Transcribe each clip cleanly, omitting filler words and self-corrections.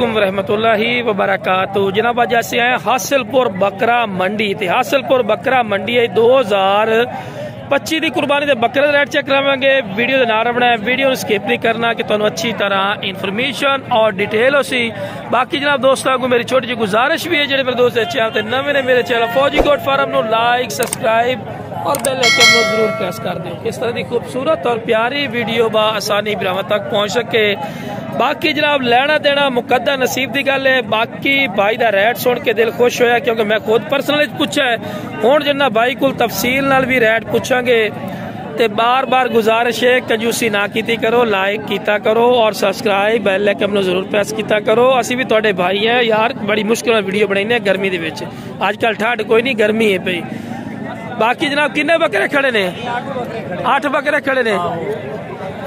अलैकुम वरहमतुल्लाहि वबरकातुहू। जनाब अज अस आए हासिलपुर बकरा मंडी ते हासिलपुर बकरा मंडी 2025 की कुर्बानी के बकरे रेट चेक करावे। वीडियो के नाल रखना है, वीडियो स्किप नहीं करना कि तुहानू अच्छी तरह इन्फॉर्मेशन और डिटेल हो सी। बाकी जनाब दोस्तों को मेरी छोटी जी गुजारिश भी है, जो मेरे दोस्त चैनल नवे ने मेरे चैनल फौजी गोट फार्म को लाइक सब्सक्राइब और बेल आइकन को जरूर प्रेस कर दो। इस तरह की खूबसूरत और प्यारी वीडियो आसानी ब्राह्मण तक पहुँच सके। बाकी जनाब लेना देना मुकद्दर नसीब की गल है। बाकी भाई का रेट सुन के दिल खुश होया, क्योंकि मैं खुद पर्सनली पूछा है। हुण जिन्ना भाई को तफसील नाल भी रेट पूछांगे ते बार बार गुजारिश है कंजूसी ना कीती करो, लाइक कीता करो और सब्सक्राइब बेल आइकन को जरूर प्रेस कीता करो। असी भी तुहाडे भाई हैं यार, बड़ी मुश्किल नाल वीडियो बनाईने गर्मी दे विच। अजकल ठंड कोई नहीं, गर्मी है पई। बाकी जनाब किन्ने बकरे खड़े ने? 8 बकरे खड़े ने।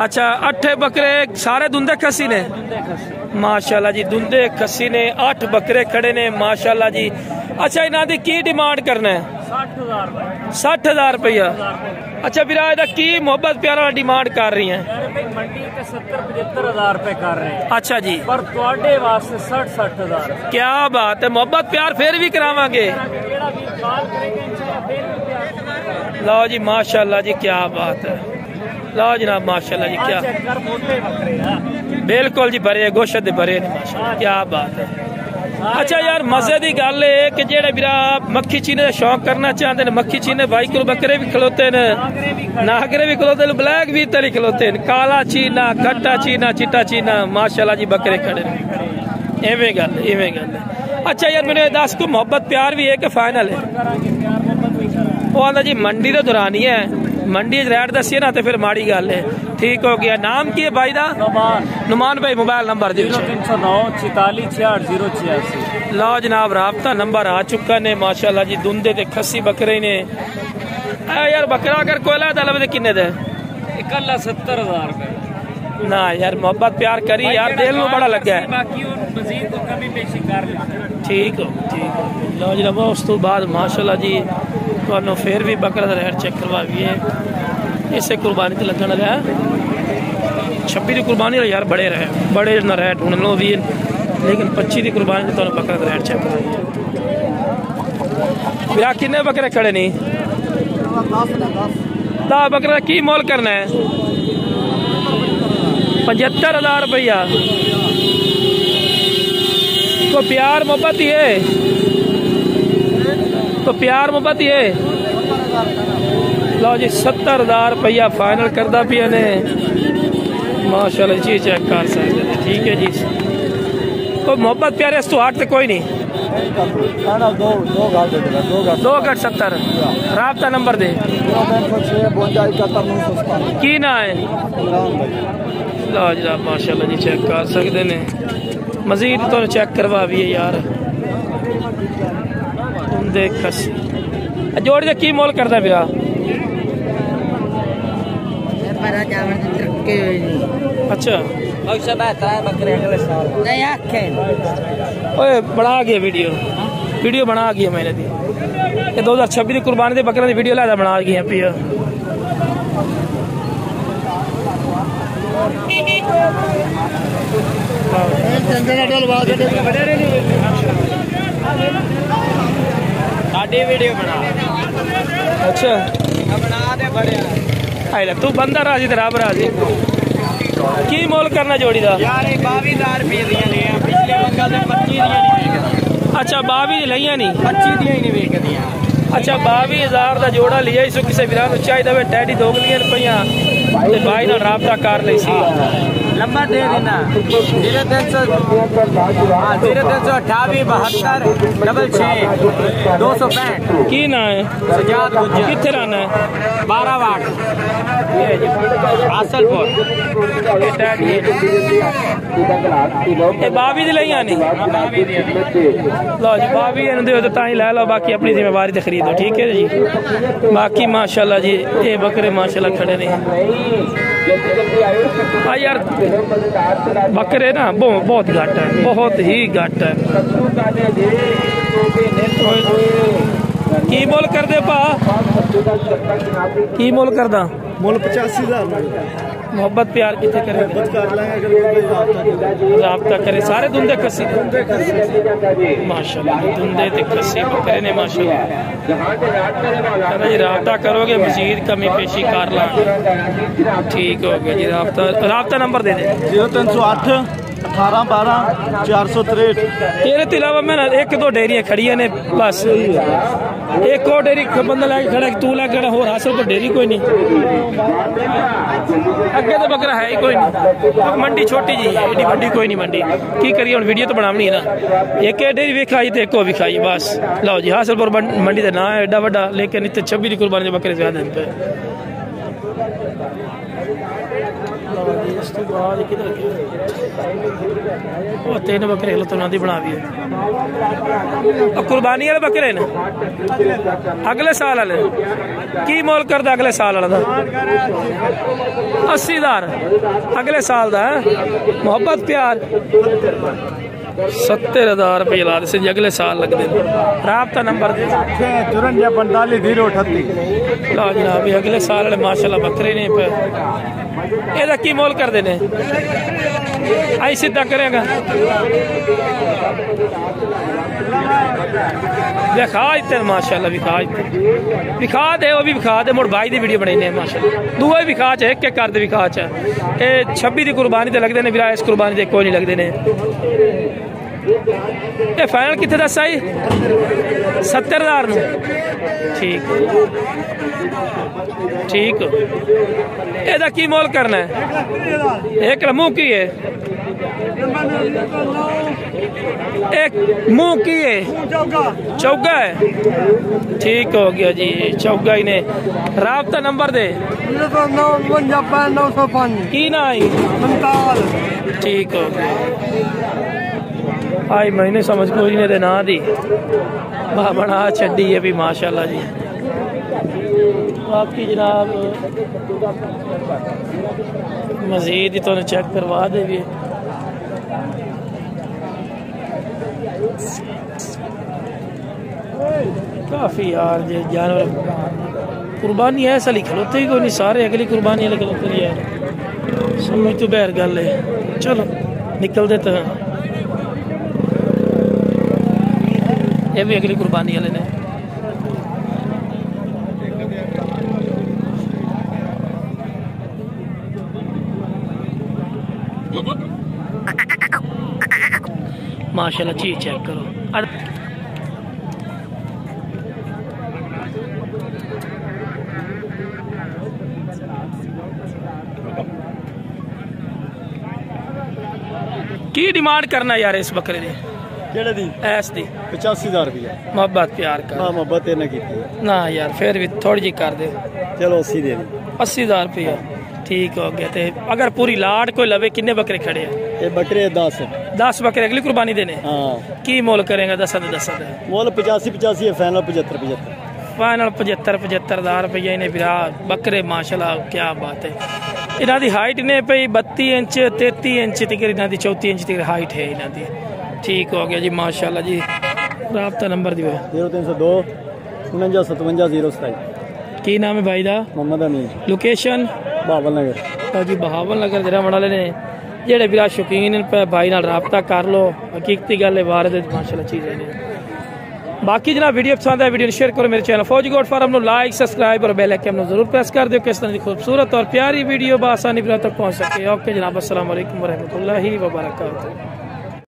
अच्छा 8 बकरे सारे दुंदे खसी ने? माशाल्लाह जी दुंदे खसी ने, 8 बकरे खड़े ने माशाल्लाह जी। अच्छा इन्हां दी की डिमांड करना है? 60,000 रुपया। अच्छा बिरा इहदा की मोहब्बत प्यार वाला डिमांड कर रही हैं? मंडी ते 70-75,000 रुपए कर रहे हैं। अच्छा जी, पर तुहाडे वास्ते 60-60,000। क्या बात है, मोहब्बत प्यार फिर भी करावांगे। लो जी माशाल्लाह जी, क्या बात है। लो जनाब माशाल्लाह जी, क्या बिल्कुल जी भरे गोश्त दे भरे ने माशाल्लाह, क्या बात है। अच्छा यार मजे की गल है कि जेड़े बिरा मक्खी चीने का शौक करना चाहते हैं, मक्खी चीने भाई को बकरे भी खलोते हैं, नागरे भी खलोते हैं, ब्लैक भी तरी खलोते हैं, काला चीना, खट्टा चीना, चिट्टा चीना माशाल्लाह जी बकरे खड़े ने। इवें गल इवें गल। अच्छा यार मैंने दस को मोहब्बत प्यार भी है कि फाइनल है? वो आंदा जी मंडी के दौरान ही है, मंडी रेट दसिए ना तो फिर माड़ी गल है। ठीक हो गया। नाम की है भाई दा? नुमान भाई। Mobile number 0309 46 66 086। लो जनाब राबता नंबर आ चुका ने माशाल्लाह जी। दुंदे ते खसी बकरे ने। यार बकरा अगर कोई ला दे किन्ने दे? इकल्ला 70,000 रुपए। ना यार मोहब्बत प्यार करी यार, दिल में बड़ा लगा है। बाकी मजीद तो कमी पेशी कर ले। ठीक हो ठीक हो। लो जनाब उस तो बाद माशाल्लाह जी तो फिर भी बकरा का रेट चेक करवाइए। इसे कुर्बानी तो लगन लगा 26 की कुर्बानी यार बड़े रहे बड़े ना रेट होने लो भी, लेकिन 25 की कुर्बानी तो बकरा का रेट चेक करवाइए। बिरा किन्ने बकरे खड़े नहीं? 10 बकरा की मोल करना है? 75,000 रुपया। तो प्यार मोहब्बत ही है, तो प्यार मोहब्बत ही है। लो जी 70,000 रुपया फाइनल करदा पिया ने माशाल्लाह जी, चेक कर सकते। ठीक है जी, कोई मोहब्बत प्यार इस तो हट तो कोई नहीं। 2 घट 70। राबता नंबर दे की ना है? लो जी माशाल्लाह जी चेक कर सकते ने। मजीद तो चेक करवा भी है यार। देख जोड़ दे की मोल करदा पिया? अच्छा ओए बना गया वीडियो बना गया मैंने दी। ये 2026 की कुर्बानी के बकरे की वीडियो लादा बना गया पिया। वीडियो बना। अच्छा बना दे बढ़िया। तू बंदा राजी ते रब राजी। की मोल करना जोड़ी दा? यार 22,000 रुपये दियां ने, पिछले वक्त 25 दियां नहीं वेचदियां। अच्छा 22 लईयां नहीं, 25 दियां ही नहीं वेचदियां। अच्छा 22,000 का जोड़ा लिया इस किसी वीरा चाहिए डैडी दोगलियां रुपया ते भाई नाल राबता कर लई सी। नंबर दे देना 0328 72 265। की ना है? सजाद गुज्जर। किथे रहना है? 12 वाट हासिलपुर। ये 22 दी लईयां नहीं? लो जी 22 दे तो ताई लै लो, बाकी अपनी जिम्मेवारी से खरीदो। ठीक है जी। बाकी माशाल्लाह जी ये बकरे माशाल्लाह खड़े नहीं। हाँ यार बकरे ना बहुत घट है, बहुत ही घट है। की मोल कर दे पा? की मोल कर दा? मुल 85,000 मोहब्बत प्यार कितने करे कर लेंगे राबता करे सारे दुंदे कसी माशाल्लाह दुंदे ते कसी बकरे ने माशाल्लाह जी राबता करोगे मजीद कमी पेशी कर ला ठीक हो गया जी राबता नंबर दे दे 0308 1812 463 तेरे तो इलावा मैं एक दो डेयरियां खड़िया ने बस एक और डेयरी बंदा लैके खड़ा तू लैके खड़ा हो हासिल तो डेयरी कोई नहीं अगे तो बकरा है ही कोई नहीं मंडी छोटी जी है एडी वड्डी कोई नहीं मंडी की करिए हुण वीडियो तो बनावनी है ना एक डेयरी विखाई तो एक और विखाई बस लो जी हासिलपुर मंडी का नाम है एडा वड्डा लेकिन इतने 26 की कुर्बानी के बकरे ज्यादा पे तीन बकरे बना भी कुर्बानी वाले बकरे ने अगले साल वाले की मोल करदा अगले साल वाला 80,000 अगले साल का मोहब्बत प्यार 70,000 रुपये ला दे अगले साल लगते राबता नंबर 5445 लो जनाब अगले साल वाले माशाल्लाह बकरे ने एदा की मोल कर देने आई सीधा करेगा विखा इतने माशाल्लाह विखा दे वो भी विखा दे मुड़ भाई की वीडियो बनाई माशाल्लाह दूआ विखा च एक कर दे विखा च 26 की कुर्बानी ते लगते ने विरा इस कुर्बानी ते कोई नहीं लगते ने ये फाइनल कितने दस आई 70,000 ठीक ठीक एदा की मोल करना है एक मुंह की है एक मुंह की है चौगा है ठीक हो गया जी चौगा ही ने राबता नंबर दे 959 की ना आई ठीक हो गया आई महीने समझ कोई नहीं दे ना दी बना छड़ी है भी माशाल्लाह जी बाकी जनाब मजीद ही तो चेक करवा दे भी काफी यार जे जानवर कुर्बानी ऐसा लिख खलोते ही कोई नहीं सारे अगली कुर्बानी वाले खलोते यार समझ तो बहर गल है चलो निकल देते हैं ये भी अगली कुर्बानी वाले ने माशाल्लाह चीज चेक करो की डिमांड करना यार इस बकरे दी केड़े दी ऐस दी 85,000 रुपया मोहब्बत प्यार का हां मोहब्बत ने की ना यार फिर भी थोड़ी जी कर दे चलो 80 दे 80,000 रुपया ठीक हो गया थे अगर पूरी लाट कोई लवे किन्ने बकरे खड़े हैं ये बकरे 10 बकरे अगली कुर्बानी देने हां की मोल करेंगे 10 मोल 85 है फाइनल 75 फाइनल 75,000 रुपया इन्हें बिरा बकरे माशाल्लाह क्या बात है इन्हां दी हाइट ने पई 32 इंच 33 इंच तक इन्हां दी 34 इंच तक हाइट है इन्हां दी ठीक हो गया जी माशाल्लाह जी राबता नंबर दियो 0302 49 57 027 की नाम है भाई दा मोहम्मद अमीन लोकेशन बहावल नगर जी बहावल नगर जरा बना लेने जेड़े बिरा शौकीन पे भाई नाल राबता कर लो हकीकती गल है बारे दे माशाल्लाह चीज़ है बाकी जनाब वीडियो पसंद है वीडियो शेयर करो मेरे channel Fauji goat farm no like subscribe और बेल आइकन जरूर प्रेस कर दो किस तरह की खूबसूरत और प्यारी वीडियो बआसानी तक पहुंच सके ओके जनाब अस्सलाम वालेकुम व रहमतुल्लाहि व बरकातहू।